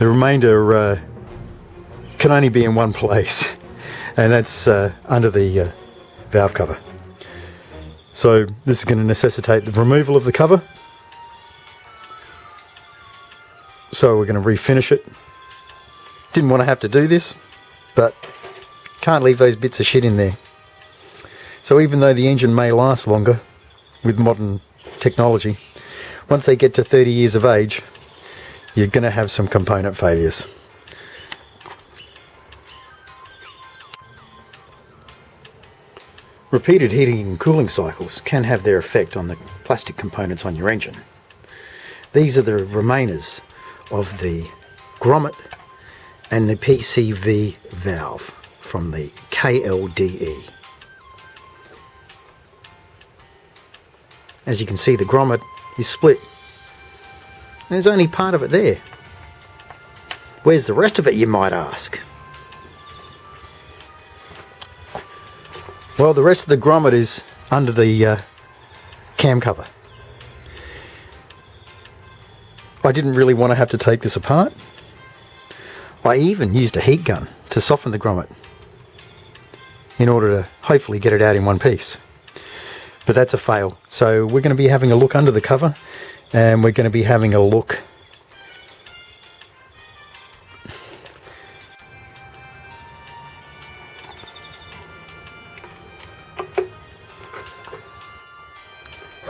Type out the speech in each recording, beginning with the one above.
The remainder can only be in one place, and that's under the valve cover. So this is going to necessitate the removal of the cover. So we're going to refinish it. Didn't want to have to do this, but can't leave those bits of shit in there. So even though the engine may last longer with modern technology, once they get to 30 years of age, you're going to have some component failures. Repeated heating and cooling cycles can have their effect on the plastic components on your engine. These are the remainers of the grommet and the PCV valve from the KLDE. As you can see, the grommet is split. There's only part of it there. Where's the rest of it, you might ask? Well, the rest of the grommet is under the cam cover. I didn't really want to have to take this apart. I even used a heat gun to soften the grommet in order to hopefully get it out in one piece. But that's a fail. So we're going to be having a look under the cover, and we're going to be having a look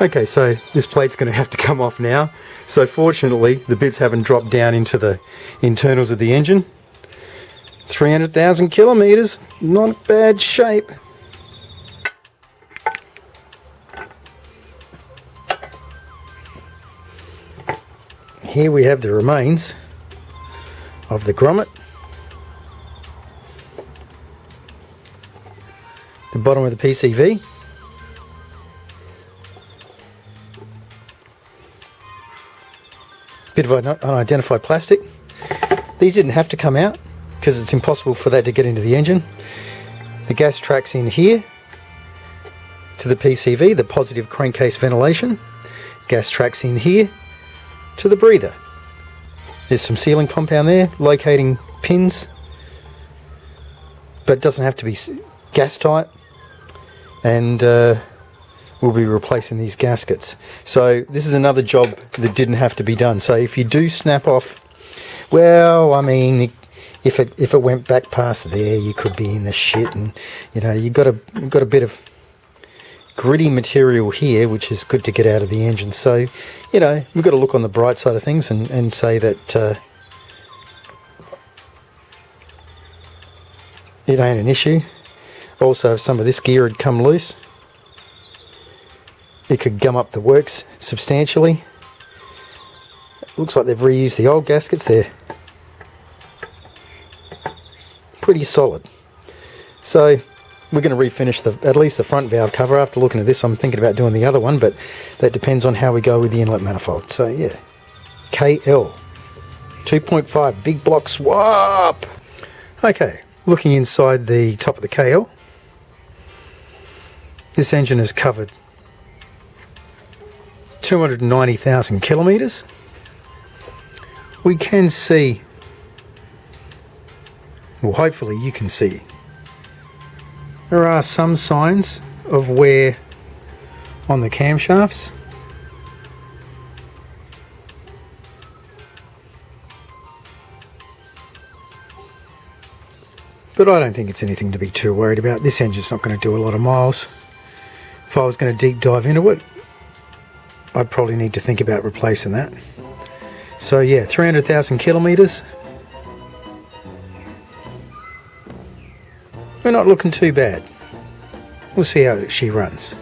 Okay, so this plate's going to have to come off now. So fortunately, the bits haven't dropped down into the internals of the engine. 300,000 kilometers, not bad shape. Here we have the remains of the grommet. The bottom of the PCV. Bit of unidentified plastic. These didn't have to come out because it's impossible for that to get into the engine. The gas tracks in here to the PCV, the positive crankcase ventilation. Gas tracks in here to the breather. There's some sealing compound there, locating pins, but it doesn't have to be gas tight. And we'll be replacing these gaskets. So this is another job that didn't have to be done. So if you do snap off, well, I mean, if it went back past there, you could be in the shit, and you know, you've got a bit of gritty material here, which is good to get out of the engine. So, you know, we've got to look on the bright side of things and say that it ain't an issue. Also, if some of this gear had come loose, it could gum up the works substantially. Looks like they've reused the old gaskets. They're pretty solid. So we're going to refinish at least the front valve cover. After looking at this, I'm thinking about doing the other one, but that depends on how we go with the inlet manifold. So yeah, KL 2.5 big block swap. Okay, looking inside the top of the KL, this engine is covered 290,000 kilometers. We can see, well, hopefully you can see, there are some signs of wear on the camshafts. But I don't think it's anything to be too worried about. This engine's not going to do a lot of miles. If I was going to deep dive into it, I'd probably need to think about replacing that. So yeah, 300,000 kilometers. We're not looking too bad. We'll see how she runs.